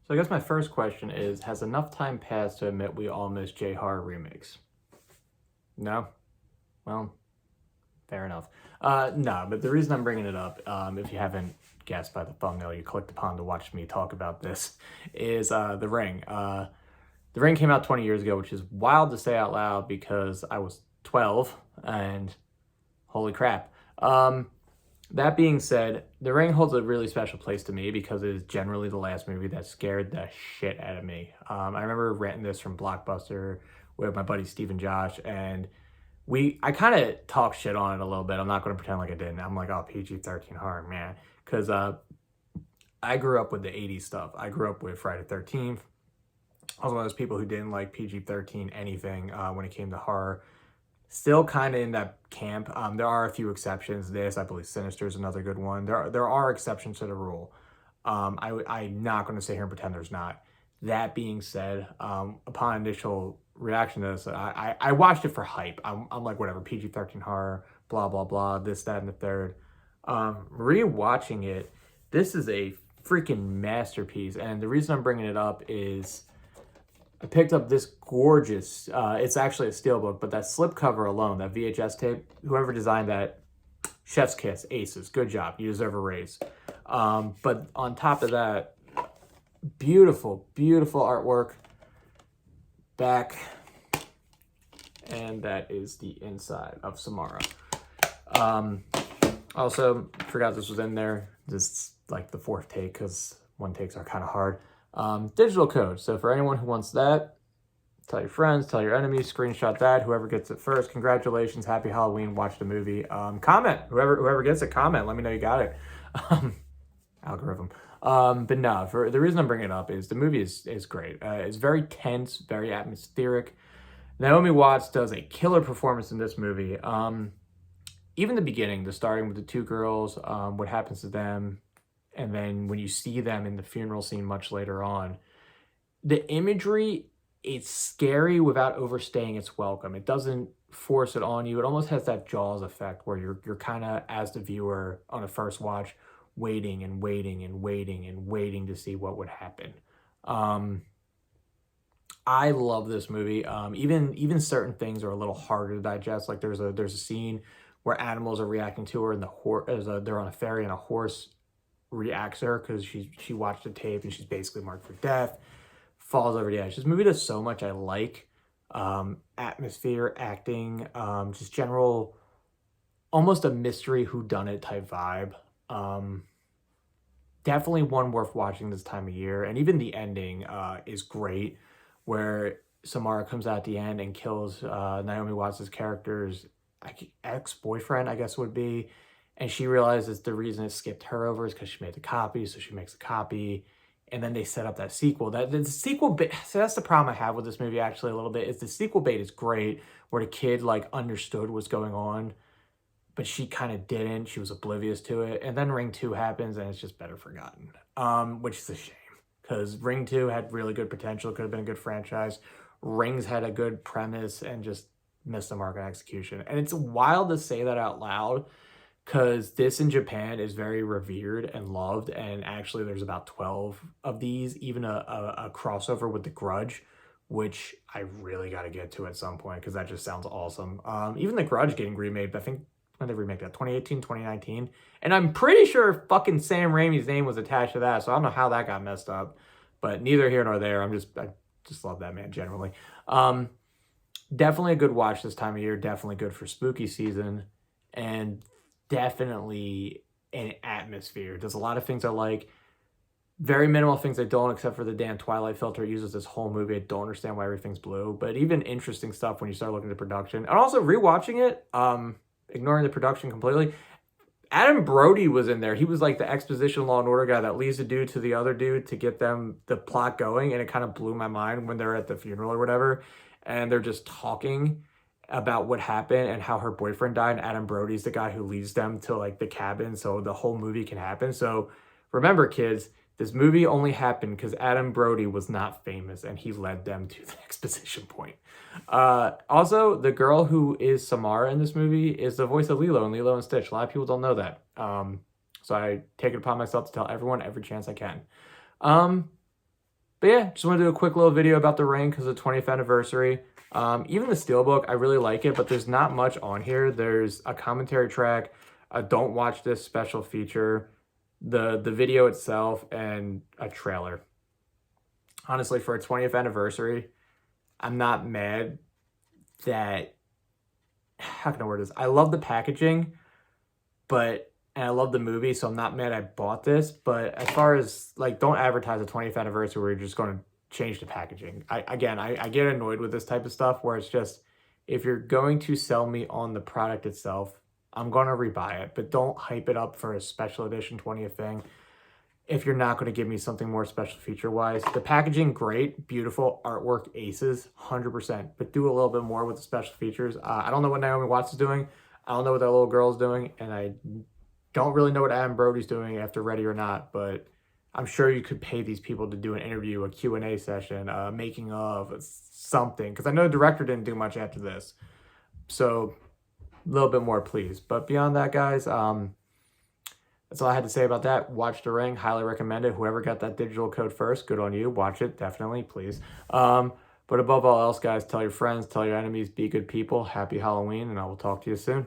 So I guess my first question is, has enough time passed to admit we all miss J-horror remakes? No? Well, fair enough. No, but the reason I'm bringing it up, if you haven't guessed by the thumbnail you clicked upon to watch me talk about this, is The Ring. The Ring came out 20 years ago, which is wild to say out loud because I was 12 and holy crap. That being said, The Ring holds a really special place to me because it is generally the last movie that scared the shit out of me. I remember renting this from Blockbuster with my buddy Steve and Josh, and I kind of talked shit on it a little bit. I'm not going to pretend like I didn't. I'm like, oh, PG-13 horror, man. Because I grew up with the 80s stuff. I grew up with Friday the 13th. I was one of those people who didn't like PG-13 anything when it came to horror. Still kind of in that camp. There are a few exceptions. I believe Sinister is another good one. There are exceptions to the rule. I'm not going to sit here and pretend there's not. That being said, upon initial reaction to this, I watched it for hype. I'm like, whatever, PG-13 horror, blah, blah, blah, this, that, and the third. Rewatching it, this is a freaking masterpiece. And the reason I'm bringing it up is I picked up this gorgeous, it's actually a steelbook, but that slipcover alone, that VHS tape, whoever designed that, chef's kiss, aces, good job, you deserve a raise. But on top of that, beautiful, beautiful artwork back, and that is the inside of Samara. Also, forgot this was in there, just like the fourth take, because one takes are kind of hard. Digital code. So for anyone who wants that, tell your friends, tell your enemies, screenshot that. Whoever gets it first, congratulations, happy Halloween, watch the movie. Comment. Whoever gets it, comment. Let me know you got it. Algorithm. But no, for the reason I'm bringing it up is the movie is great. It's very tense, very atmospheric. Naomi Watts does a killer performance in this movie. Even the beginning, the starting with the two girls, what happens to them, and then when you see them in the funeral scene much later on, the imagery, it's scary without overstaying its welcome. It doesn't force it on you. It almost has that Jaws effect where you're kind of, as the viewer on a first watch, waiting and waiting and waiting and waiting to see what would happen. I love this movie. Even certain things are a little harder to digest. Like there's a scene where animals are reacting to her, and they're on a ferry, and a horse reacts her because she watched the tape and she's basically marked for death, falls over the edge. This movie does so much I like. Atmosphere, acting, just general, almost a mystery whodunit type vibe. Definitely one worth watching this time of year. And even the ending is great, where Samara comes out at the end and kills Naomi Watts' character's ex-boyfriend, I guess would be. And she realizes the reason it skipped her over is because she made the copy, so she makes a copy. And then they set up that sequel. The sequel bait, so that's the problem I have with this movie actually a little bit, is the sequel bait is great, where the kid like understood what's going on, but she kind of didn't. She was oblivious to it. And then Ring 2 happens and it's just better forgotten, which is a shame because Ring 2 had really good potential, could have been a good franchise. Rings had a good premise and just missed the mark on execution. And it's wild to say that out loud because this in Japan is very revered and loved, and actually there's about 12 of these, even a crossover with The Grudge, which I really got to get to at some point because that just sounds awesome. Even The Grudge getting remade, I think, when they remake that, 2018, 2019, and I'm pretty sure fucking Sam Raimi's name was attached to that, so I don't know how that got messed up, but neither here nor there. I just love that man generally. Definitely a good watch this time of year, definitely good for spooky season, and definitely an atmosphere. Does a lot of things I like. Very minimal things I don't, except for the damn Twilight filter it uses this whole movie. I don't understand why everything's blue. But even interesting stuff when you start looking at the production. And also rewatching it, ignoring the production completely. Adam Brody was in there. He was like the exposition Law and Order guy that leads the dude to the other dude to get them the plot going. And it kind of blew my mind when they're at the funeral or whatever. And they're just talking about what happened and how her boyfriend died, and Adam Brody's the guy who leads them to like the cabin so the whole movie can happen. So remember, kids, this movie only happened because Adam Brody was not famous and he led them to the exposition point. Also, the girl who is Samara in this movie is the voice of Lilo in Lilo and Stitch. A lot of people don't know that. So I take it upon myself to tell everyone every chance I can. But yeah, just want to do a quick little video about The Ring because of the 20th anniversary. Even the Steelbook, I really like it, but there's not much on here. There's a commentary track, a Don't Watch This special feature, the video itself, and a trailer. Honestly, for a 20th anniversary, I'm not mad that, how can I word this? I love the packaging, and I love the movie, so I'm not mad I bought this. But as far as like, don't advertise a 20th anniversary where you're just going to change the packaging. I get annoyed with this type of stuff where it's just, if you're going to sell me on the product itself, I'm going to rebuy it, but don't hype it up for a special edition 20th thing if you're not going to give me something more special feature wise. The packaging, great, beautiful, artwork, aces, 100%, but do a little bit more with the special features. I don't know what Naomi Watts is doing. I don't know what that little girl's doing, and I don't really know what Adam Brody's doing after Ready or Not, but I'm sure you could pay these people to do an interview, a Q&A session, making of, something, because I know the director didn't do much after this. So a little bit more, please. But beyond that, guys, that's all I had to say about that. Watch The Ring. Highly recommend it. Whoever got that digital code first, good on you. Watch it, definitely, please. But above all else, guys, tell your friends, tell your enemies, be good people. Happy Halloween, and I will talk to you soon.